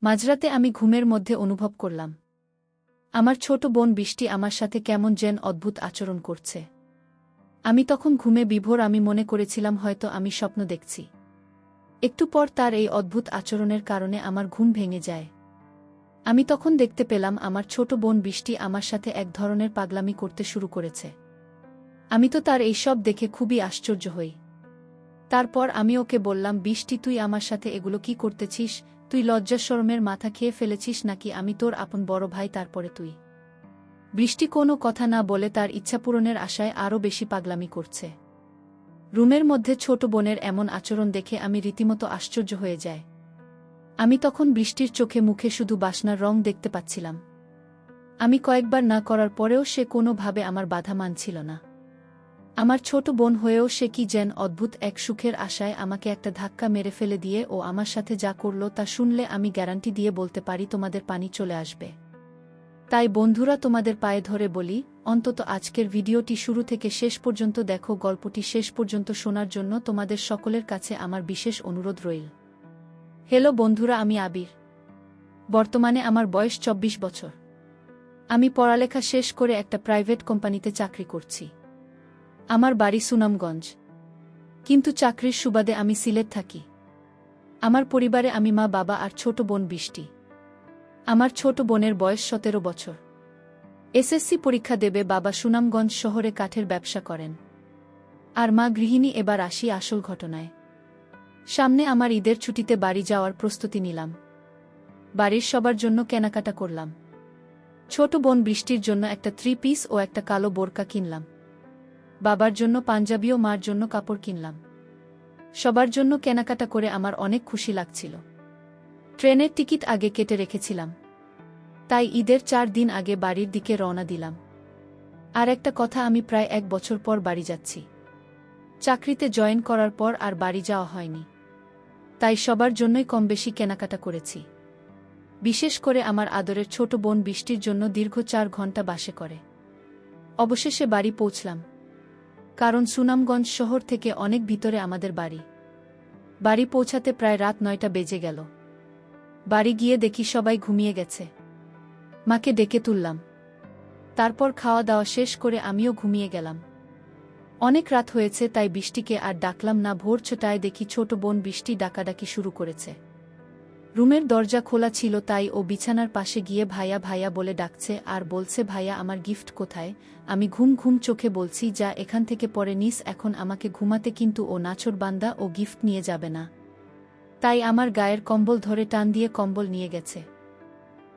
মাঝরাতে আমি ঘুমের মধ্যে অনুভব করলাম আমার ছোট বোন বৃষ্টি আমার সাথে কেমন যেন অদ্ভুত আচরণ করছে। আমি তখন ঘুমে বিভোর। আমি মনে করেছিলাম হয়তো আমি স্বপ্ন দেখছি। একটু পর তার এই অদ্ভুত আচরণের কারণে আমার ঘুম ভেঙে যায়। আমি তখন দেখতে পেলাম আমার ছোট বোন বৃষ্টি আমার সাথে এক ধরনের পাগলামি করতে শুরু করেছে। আমি তো তার এই সব দেখে খুবই আশ্চর্য হই। তারপর আমি ওকে বললাম, বৃষ্টি, তুই আমার সাথে এগুলো কি করতেছিস? তুই লজ্জা শরমের মাথা খেয়ে ফেলেছিস নাকি? আমি তোর আপন বড় ভাই, তারপরে তুই? বৃষ্টি কোনো কথা না বলে তার ইচ্ছা পূরণের আশায় আরও বেশি পাগলামি করছে। রুমের মধ্যে ছোট বোনের এমন আচরণ দেখে আমি রীতিমতো আশ্চর্য হয়ে যাই। আমি তখন বৃষ্টির চোখে মুখে শুধু বাসনার রং দেখতে পাচ্ছিলাম। আমি কয়েকবার না করার পরেও সে কোনোভাবে আমার বাধা মানছিল না। আমার ছোট বোন হয়েও সে কি যেন অদ্ভুত এক সুখের আশায় আমাকে একটা ধাক্কা মেরে ফেলে দিয়ে ও আমার সাথে যা করল তা শুনলে আমি গ্যারান্টি দিয়ে বলতে পারি তোমাদের পানি চলে আসবে। তাই বন্ধুরা, তোমাদের পায়ে ধরে বলি, অন্তত আজকের ভিডিওটি শুরু থেকে শেষ পর্যন্ত দেখো। গল্পটি শেষ পর্যন্ত শোনার জন্য তোমাদের সকলের কাছে আমার বিশেষ অনুরোধ রইল। হ্যালো বন্ধুরা, আমি আবির। বর্তমানে আমার বয়স 24 বছর। আমি পড়ালেখা শেষ করে একটা প্রাইভেট কোম্পানিতে চাকরি করছি। আমার বাড়ি সুনামগঞ্জ, কিন্তু চাকরির সুবাদে আমি সিলেট থাকি। আমার পরিবারে আমি মা, বাবা আর ছোট বোন বৃষ্টি। আমার ছোট বোনের বয়স 17 বছর। এসএসসি পরীক্ষা দেবে। বাবা সুনামগঞ্জ শহরে কাঠের ব্যবসা করেন, আর মা গৃহিণী। এবার আসি আসল ঘটনায়। সামনে আমার ঈদের ছুটিতে বাড়ি যাওয়ার প্রস্তুতি নিলাম। বাড়ির সবার জন্য কেনাকাটা করলাম। ছোট বোন বৃষ্টির জন্য একটা 3 পিস ও একটা কালো বোরকা কিনলাম। বাবার জন্য পাঞ্জাবি ও মার জন্য কাপড় কিনলাম। সবার জন্য কেনাকাটা করে আমার অনেক খুশি লাগছিল। ট্রেনের টিকিট আগে কেটে রেখেছিলাম, তাই ঈদের 4 দিন আগে বাড়ির দিকে রওনা দিলাম। আর একটা কথা, আমি প্রায় 1 বছর পর বাড়ি যাচ্ছি। চাকরিতে জয়েন করার পর আর বাড়ি যাওয়া হয়নি, তাই সবার জন্যই কমবেশি কেনাকাটা করেছি। বিশেষ করে আমার আদরের ছোট বোন বৃষ্টির জন্য দীর্ঘ 4 ঘন্টা বাসে করে অবশেষে বাড়ি পৌঁছলাম। কারণ সুনামগঞ্জ শহর থেকে অনেক ভিতরে আমাদের বাড়ি। বাড়ি পৌঁছাতে প্রায় রাত 9টা বেজে গেল। বাড়ি গিয়ে দেখি সবাই ঘুমিয়ে গেছে। মাকে ডেকে তুললাম। তারপর খাওয়া দাওয়া শেষ করে আমিও ঘুমিয়ে গেলাম। অনেক রাত হয়েছে, তাই বৃষ্টিকে আর ডাকলাম না। ভোর 6টায় দেখি ছোট বোন বৃষ্টি ডাকাডাকি শুরু করেছে। রুমের দরজা খোলা ছিল, তাই ও বিছানার পাশে গিয়ে ভাইয়া ভাইয়া বলে ডাকছে আর বলছে, ভাইয়া আমার গিফট কোথায়? আমি ঘুম ঘুম চোখে বলছি, যা এখান থেকে পরে নিস, এখন আমাকে ঘুমাতে। কিন্তু ও নাছোড়বান্দা, ও গিফট নিয়ে যাবে না। তাই আমার গায়ের কম্বল ধরে টান দিয়ে কম্বল নিয়ে গেছে।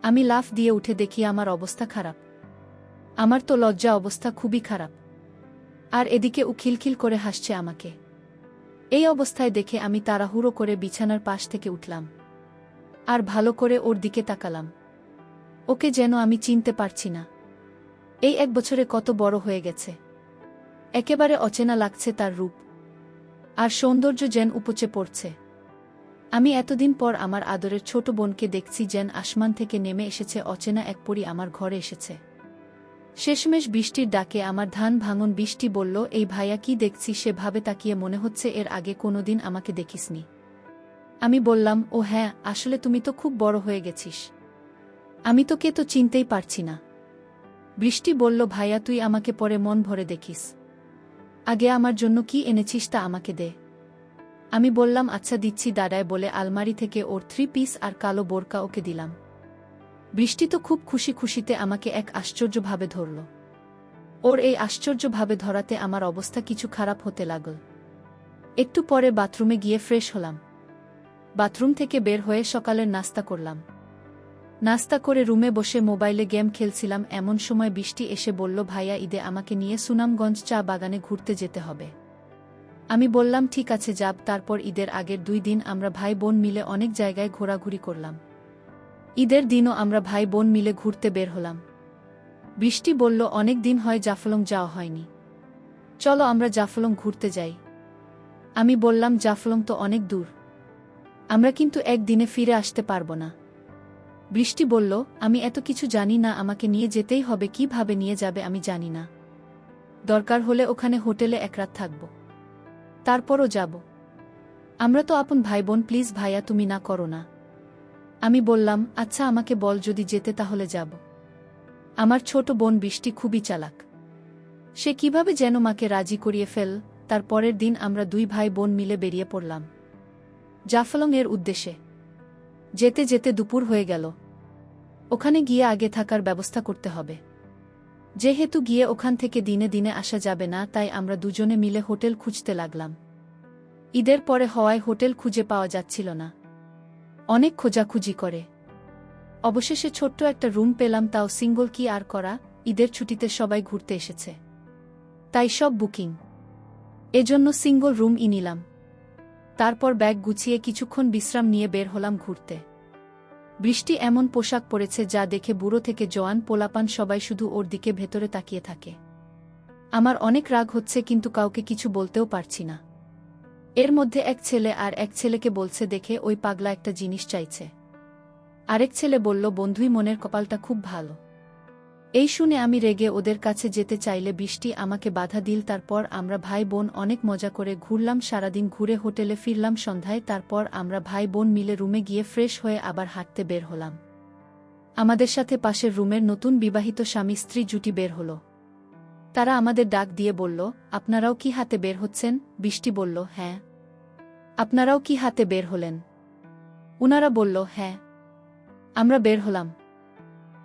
আমি লাফ দিয়ে উঠে দেখি আমার অবস্থা খারাপ। আমার তো লজ্জা অবস্থা খুবই খারাপ। আর এদিকে ও খিলখিল করে হাসছে আমাকে। এই অবস্থায় দেখে আমি তাড়াহুড়ো করে বিছানার পাশ থেকে উঠলাম আর ভালো করে ওর দিকে তাকালাম। ওকে যেন আমি চিনতে পারছি না। এই 1 বছরে কত বড় হয়ে গেছে। একেবারে অচেনা লাগছে তার রূপ আর সৌন্দর্য যেন উপচে পড়ছে। আমি এতদিন পর আমার আদরের ছোট বোনকে দেখছি, যেন আসমান থেকে নেমে এসেছে অচেনা এক পরী আমার ঘরে এসেছে। শেষমেশ বৃষ্টির ডাকে আমার ধান ভাঙন। বৃষ্টি বলল, এই ভাইয়া কি দেখছি? সে ভাবে তাকিয়ে, মনে হচ্ছে এর আগে কোনোদিন আমাকে দেখিসনি। আমি বললাম, ও হ্যাঁ, আসলে তুমি তো খুব বড় হয়ে গেছিস। আমি তোকে তো চিনতেই পারছি না। বৃষ্টি বলল, ভাইয়া তুই আমাকে পরে মন ভরে দেখিস। আগে আমার জন্য কি এনেছিস তা আমাকে দে। আমি বললাম, আচ্ছা দিচ্ছি দাদায় বলে আলমারি থেকে ওর 3 পিস আর কালো বোরকা ওকে দিলাম। বৃষ্টি তো খুব খুশিতে আমাকে এক আশ্চর্যভাবে ধরল। ওর এই আশ্চর্যভাবে ধরাতে আমার অবস্থা কিছু খারাপ হতে লাগল। একটু পরে বাথরুমে গিয়ে ফ্রেশ হলাম। বাথরুম থেকে বের হয়ে সকালের নাস্তা করলাম। নাস্তা করে রুমে বসে মোবাইলে গেম খেলছিলাম। এমন সময় বৃষ্টি এসে বলল, ভাইয়া ঈদে আমাকে নিয়ে সুনামগঞ্জ চা বাগানে ঘুরতে যেতে হবে। আমি বললাম, ঠিক আছে যাব। তারপর ঈদের আগের 2 দিন আমরা ভাই বোন মিলে অনেক জায়গায় ঘোরাঘুরি করলাম। ঈদের দিনও আমরা ভাই বোন মিলে ঘুরতে বের হলাম। বৃষ্টি বলল, অনেক দিন হয় জাফলং যাওয়া হয়নি, চলো আমরা জাফলং ঘুরতে যাই। আমি বললাম, জাফলং তো অনেক দূর, আমরা কিন্তু একদিনে ফিরে আসতে পারবো না। বৃষ্টি বলল, আমি এত কিছু জানি না, আমাকে নিয়ে যেতেই হবে। কিভাবে নিয়ে যাবে আমি জানি না। দরকার হলে ওখানে হোটেলে 1 রাত থাকব, তারপরও যাব। আমরা তো আপন ভাই বোন, প্লিজ ভাইয়া তুমি না করো না। আমি বললাম, আচ্ছা আমাকে বল, যদি যেতে তাহলে যাব। আমার ছোট বোন বৃষ্টি খুবই চালাক। সে কিভাবে যেন মাকে রাজি করিয়ে ফেল। তার পরের দিন আমরা দুই ভাই বোন মিলে বেরিয়ে পড়লাম জাফলং এর উদ্দেশ্যে। যেতে যেতে দুপুর হয়ে গেল। ওখানে গিয়ে আগে থাকার ব্যবস্থা করতে হবে। যেহেতু গিয়ে ওখান থেকে দিনে দিনে আসা যাবে না, তাই আমরা দুজনে মিলে হোটেল খুঁজতে লাগলাম। ঈদের পরে হওয়ায় হোটেল খুঁজে পাওয়া যাচ্ছিল না। অনেক খোঁজাখুঁজি করে অবশেষে ছোট্ট একটা রুম পেলাম, তাও সিঙ্গল কি আর করা, ঈদের ছুটিতে সবাই ঘুরতে এসেছে, তাই সব বুকিং। এজন্য সিঙ্গল রুমই নিলাম। তারপর ব্যাগ গুছিয়ে কিছুক্ষণ বিশ্রাম নিয়ে বের হলাম ঘুরতে। বৃষ্টি এমন পোশাক পরেছে যা দেখে বুড়ো থেকে জোয়ান পোলাপান সবাই শুধু ওর দিকে ভেতরে তাকিয়ে থাকে। আমার অনেক রাগ হচ্ছে, কিন্তু কাউকে কিছু বলতেও পারছি না। এর মধ্যে এক ছেলে আর এক ছেলেকে বলছে দেখে ওই পাগলা একটা জিনিস চাইছে। আরেক ছেলে বলল, বন্ধুই মনের কপালটা খুব ভালো। এই শুনে আমি রেগে ওদের কাছে যেতে চাইলে বৃষ্টি আমাকে বাধা দিল। তারপর আমরা ভাই বোন অনেক মজা করে ঘুরলাম, সারাদিন ঘুরে হোটেলে ফিরলাম সন্ধ্যায়। তারপর আমরা ভাই বোন মিলে রুমে গিয়ে ফ্রেশ হয়ে আবার হাঁটতে বের হলাম। আমাদের সাথে পাশের রুমের নতুন বিবাহিত স্বামী স্ত্রী জুটি বের হল। তারা আমাদের ডাক দিয়ে বলল, আপনারাও কি হাতে বের হচ্ছেন? বৃষ্টি বলল, হ্যাঁ। আপনারাও কি হাতে বের হলেন? উনারা বলল, হ্যাঁ। আমরা বের হলাম।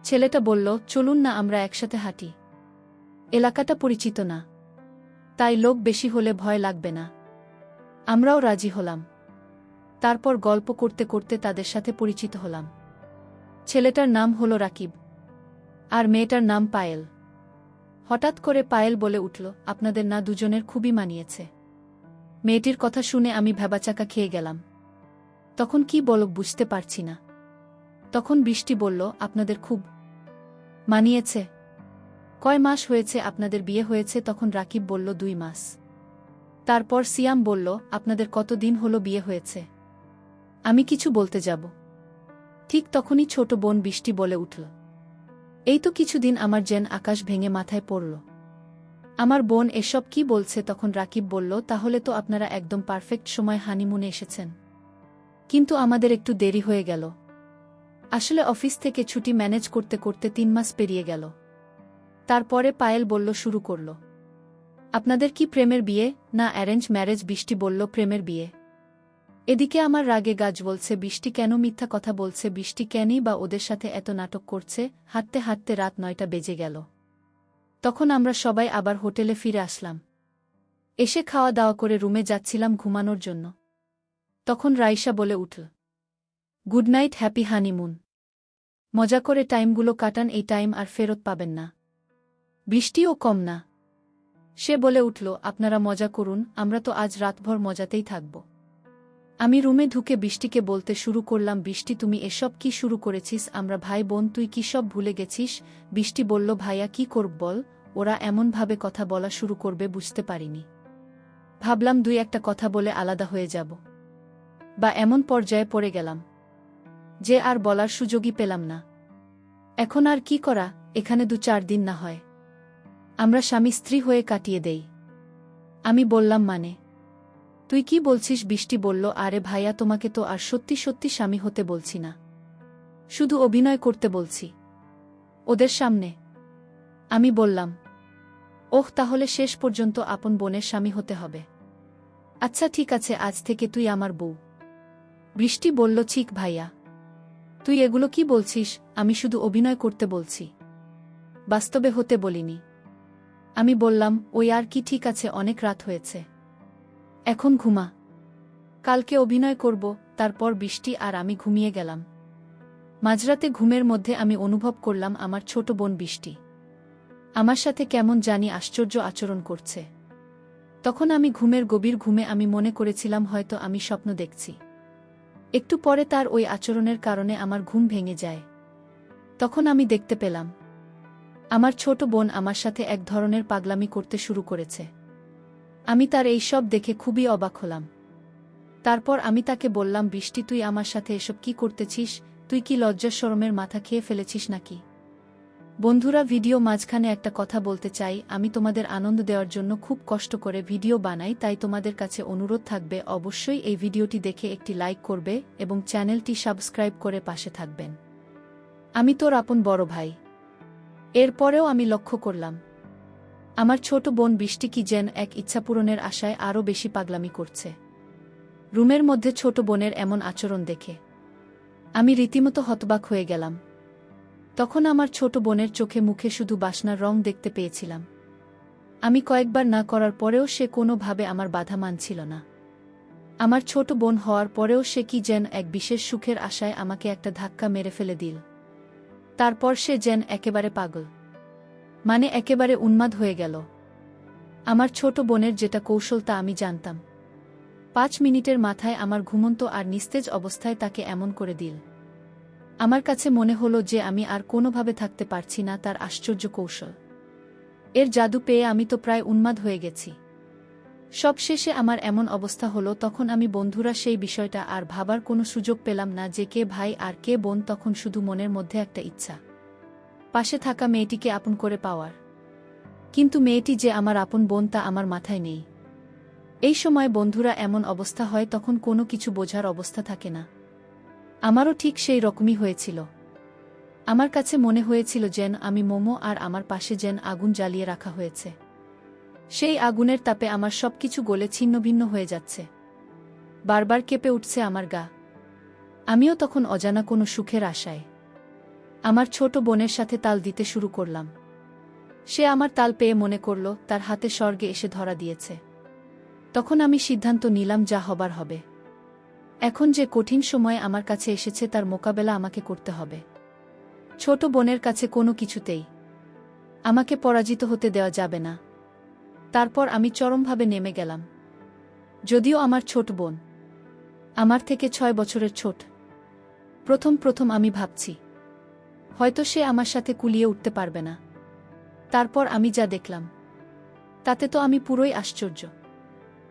ছেলেটা বলল, চলুন না আমরা একসাথে হাঁটি। এলাকাটা পরিচিত না, তাই লোক বেশি হলে ভয় লাগবে না। আমরাও রাজি হলাম। তারপর গল্প করতে করতে তাদের সাথে পরিচিত হলাম। ছেলেটার নাম হলো রাকিব, আর মেয়েটার নাম পায়েল। হঠাৎ করে পায়েল বলে উঠল, আপনাদের না দুজনের খুবই মানিয়েছে। মেয়েটির কথা শুনে আমি ভ্যাবাচাকা খেয়ে গেলাম। তখন কি বলব বুঝতে পারছি না। তখন বৃষ্টি বলল, আপনাদের খুব মানিয়েছে। কয় মাস হয়েছে আপনাদের বিয়ে হয়েছে? তখন রাকিব বলল, 2 মাস। তারপর সিয়াম বলল, আপনাদের কতদিন হলো বিয়ে হয়েছে? আমি কিছু বলতে যাব, ঠিক তখনই ছোট বোন বৃষ্টি বলে উঠল, এই তো কিছুদিন। আমার যেন আকাশ ভেঙে মাথায় পড়ল। আমার বোন এসব কি বলছে? তখন রাকিব বলল, তাহলে তো আপনারা একদম পারফেক্ট সময় হানিমুনে এসেছেন। কিন্তু আমাদের একটু দেরি হয়ে গেল। আসলে অফিস থেকে ছুটি ম্যানেজ করতে করতে 3 মাস পেরিয়ে গেল। তারপরে পায়েল বলল, শুরু করল, আপনাদের কি প্রেমের বিয়ে না অ্যারেঞ্জ ম্যারেজ? বৃষ্টি বলল, প্রেমের বিয়ে। এদিকে আমার রাগে গাছ বলছে, বৃষ্টি কেন মিথ্যা কথা বলছে? বৃষ্টি কেনই বা ওদের সাথে এত নাটক করছে? হাঁটতে হাঁটতে রাত 9টা বেজে গেল। তখন আমরা সবাই আবার হোটেলে ফিরে আসলাম। এসে খাওয়া দাওয়া করে রুমে যাচ্ছিলাম ঘুমানোর জন্য। তখন রাইসা বলে উঠল, গুড নাইট, হ্যাপি হানিমুন। মজা করে টাইমগুলো কাটান, এই টাইম আর ফেরত পাবেন না। বৃষ্টিও কম না। সে বলে উঠল, আপনারা মজা করুন, আমরা তো আজ রাতভর মজাতেই থাকব। আমি রুমে ঢুকে বৃষ্টিকে বলতে শুরু করলাম, বৃষ্টি তুমি এসব কি শুরু করেছিস? আমরা ভাই বোন, তুই কি সব ভুলে গেছিস? বৃষ্টি বলল, ভাইয়া কি করব বল, ওরা এমনভাবে কথা বলা শুরু করবে বুঝতে পারিনি। ভাবলাম 2-1টা কথা বলে আলাদা হয়ে যাব, বা এমন পর্যায়ে পড়ে গেলাম যে আর বলার সুযোগই পেলাম না। এখন আর কি করা, এখানে 2-4 দিন না হয় আমরা স্বামী স্ত্রী হয়ে কাটিয়ে দেই। আমি বললাম, মানে তুই কি বলছিস? বৃষ্টি বলল, আরে ভাইয়া, তোমাকে তো আর সত্যি সত্যি স্বামী হতে বলছি না, শুধু অভিনয় করতে বলছি ওদের সামনে। আমি বললাম, ওহ, তাহলে শেষ পর্যন্ত আপন বোনের স্বামী হতে হবে। আচ্ছা ঠিক আছে, আজ থেকে তুই আমার বউ। বৃষ্টি বলল, ঠিক ভাইয়া, তুই এগুলো কি বলছিস? আমি শুধু অভিনয় করতে বলছি, বাস্তবে হতে বলিনি। আমি বললাম, ওই আর কি, ঠিক আছে, অনেক রাত হয়েছে, এখন ঘুমা, কালকে অভিনয় করব। তারপর বৃষ্টি আর আমি ঘুমিয়ে গেলাম। মাঝরাতে ঘুমের মধ্যে আমি অনুভব করলাম আমার ছোট বোন বৃষ্টি আমার সাথে কেমন জানি আশ্চর্য আচরণ করছে। তখন আমি ঘুমের গভীর ঘুমে আমি মনে করেছিলাম হয়তো আমি স্বপ্ন দেখছি। একটু পরে তার ওই আচরণের কারণে আমার ঘুম ভেঙে যায়। তখন আমি দেখতে পেলাম আমার ছোট বোন আমার সাথে এক ধরনের পাগলামি করতে শুরু করেছে। আমি তার এই সব দেখে খুবই অবাক হলাম। তারপর আমি তাকে বললাম, বৃষ্টি, তুই আমার সাথে এসব কি করতেছিস? তুই কি লজ্জা শরমের মাথা খেয়ে ফেলেছিস নাকি? বন্ধুরা, ভিডিও মাঝখানে একটা কথা বলতে চাই। আমি তোমাদের আনন্দ দেওয়ার জন্য খুব কষ্ট করে ভিডিও বানাই, তাই তোমাদের কাছে অনুরোধ থাকবে অবশ্যই এই ভিডিওটি দেখে একটি লাইক করবে এবং চ্যানেলটি সাবস্ক্রাইব করে পাশে থাকবেন। আমি তোর আপন বড় ভাই। এরপরেও আমি লক্ষ্য করলাম আমার ছোট বোন বৃষ্টি কি যেন এক ইচ্ছা পূরণের আশায় আরও বেশি পাগলামি করছে। রুমের মধ্যে ছোট বোনের এমন আচরণ দেখে আমি রীতিমতো হতবাক হয়ে গেলাম। তখন আমার ছোট বোনের চোখে মুখে শুধু বাসনার রং দেখতে পেয়েছিলাম। আমি কয়েকবার না করার পরেও সে কোনোভাবে আমার বাধা মানছিল না। আমার ছোট বোন হওয়ার পরেও সে কি যেন এক বিশেষ সুখের আশায় আমাকে একটা ধাক্কা মেরে ফেলে দিল। তারপর সে যেন একেবারে পাগল, মানে একেবারে উন্মাদ হয়ে গেল। আমার ছোট বোনের যেটা কৌশল তা আমি জানতাম। 5 মিনিটের মাথায় আমার ঘুমন্ত আর নিস্তেজ অবস্থায় তাকে এমন করে দিল। আমার কাছে মনে হলো যে আমি আর কোনোভাবে থাকতে পারছি না। তার আশ্চর্য কৌশল, এর জাদু পেয়ে আমি তো প্রায় উন্মাদ হয়ে গেছি। সবশেষে আমার এমন অবস্থা হলো, তখন আমি বন্ধুরা সেই বিষয়টা আর ভাবার কোনো সুযোগ পেলাম না যে কে ভাই আর কে বোন। তখন শুধু মনের মধ্যে একটা ইচ্ছা, পাশে থাকা মেয়েটিকে আপন করে পাওয়ার। কিন্তু মেয়েটি যে আমার আপন বোন তা আমার মাথায় নেই। এই সময় বন্ধুরা এমন অবস্থা হয় তখন কোনো কিছু বোঝার অবস্থা থাকে না। আমারও ঠিক সেই রকমই হয়েছিল। আমার কাছে মনে হয়েছিল যেন আমি মোমো আর আমার পাশে যেন আগুন জ্বালিয়ে রাখা হয়েছে। সেই আগুনের তাপে আমার সবকিছু গলে ছিন্নভিন্ন হয়ে যাচ্ছে। বারবার কেঁপে উঠছে আমার গা। আমিও তখন অজানা কোনো সুখের আশায় আমার ছোট বোনের সাথে তাল দিতে শুরু করলাম। সে আমার তাল পেয়ে মনে করল তার হাতে স্বর্গে এসে ধরা দিয়েছে। তখন আমি সিদ্ধান্ত নিলাম যা হবার হবে। এখন যে কঠিন সময় আমার কাছে এসেছে তার মোকাবেলা আমাকে করতে হবে। ছোট বোনের কাছে কোনো কিছুতেই আমাকে পরাজিত হতে দেওয়া যাবে না। তারপর আমি চরমভাবে নেমে গেলাম। যদিও আমার ছোট বোন আমার থেকে 6 বছরের ছোট। প্রথম আমি ভাবছি হয়তো সে আমার সাথে কুলিয়ে উঠতে পারবে না। তারপর আমি যা দেখলাম তাতে তো আমি পুরোই আশ্চর্য।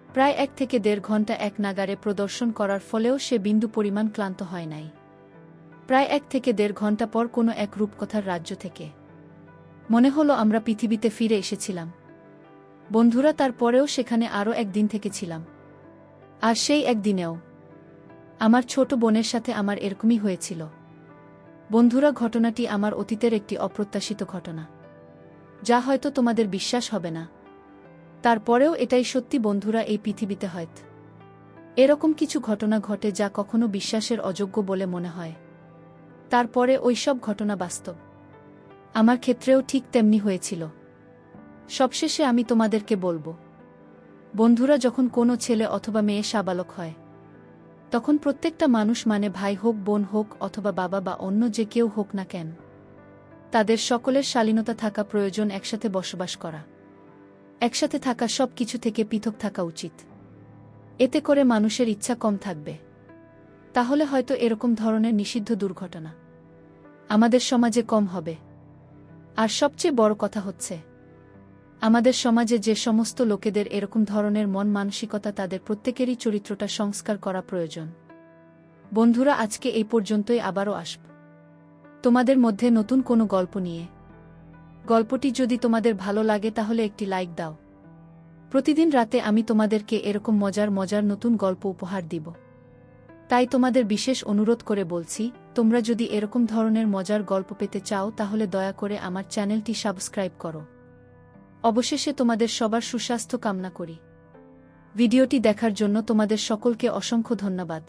প্রায় 1 থেকে 1.5 ঘন্টা এক নাগারে প্রদর্শন করার ফলেও সে বিন্দু পরিমাণ ক্লান্ত হয় নাই। প্রায় 1 থেকে 1.5 ঘন্টা পর কোনো এক রূপকথার রাজ্য থেকে মনে হলো আমরা পৃথিবীতে ফিরে এসেছিলাম। বন্ধুরা, তারপরেও সেখানে আরও একদিন থেকেছিলাম। আর সেই একদিনেও আমার ছোট বোনের সাথে আমার এরকমই হয়েছিল। বন্ধুরা, ঘটনাটি আমার অতীতের একটি অপ্রত্যাশিত ঘটনা, যা হয়তো তোমাদের বিশ্বাস হবে না। তারপরেও এটাই সত্যি বন্ধুরা, এই পৃথিবীতে হয়তো এরকম কিছু ঘটনা ঘটে যা কখনো বিশ্বাসের অযোগ্য বলে মনে হয়। তারপরে ওইসব ঘটনা বাস্তব। আমার ক্ষেত্রেও ঠিক তেমনি হয়েছিল। সবশেষে আমি তোমাদেরকে বলবো, বন্ধুরা, যখন কোনো ছেলে অথবা মেয়ে সাবালক হয় তখন প্রত্যেকটা মানুষ, মানে ভাই হোক, বোন হোক অথবা বাবা বা অন্য যে কেউ হোক না কেন, তাদের সকলের শালীনতা থাকা প্রয়োজন। একসাথে বসবাস করা, একসাথে থাকা, সব কিছু থেকে পৃথক থাকা উচিত। এতে করে মানুষের ইচ্ছা কম থাকবে। তাহলে হয়তো এরকম ধরনের নিষিদ্ধ দুর্ঘটনা আমাদের সমাজে কম হবে। আর সবচেয়ে বড় কথা হচ্ছে, আমাদের সমাজে যে সমস্ত লোকেদের এরকম ধরনের মন মানসিকতা, তাদের প্রত্যেকেরই চরিত্রটা সংস্কার করা প্রয়োজন। বন্ধুরা, আজকে এই পর্যন্তই। আবারও আসব তোমাদের মধ্যে নতুন কোনো গল্প নিয়ে। গল্পটি যদি তোমাদের ভালো লাগে তাহলে একটি লাইক দাও। প্রতিদিন রাতে আমি তোমাদেরকে এরকম মজার নতুন গল্প উপহার দিব। তাই তোমাদের বিশেষ অনুরোধ করে বলছি, তোমরা যদি এরকম ধরনের মজার গল্প পেতে চাও তাহলে দয়া করে আমার চ্যানেলটি সাবস্ক্রাইব করো। অবশেষে তোমাদের সবার সুস্বাস্থ্য কামনা করি। ভিডিওটি দেখার জন্য তোমাদের সকলকে অসংখ্য ধন্যবাদ।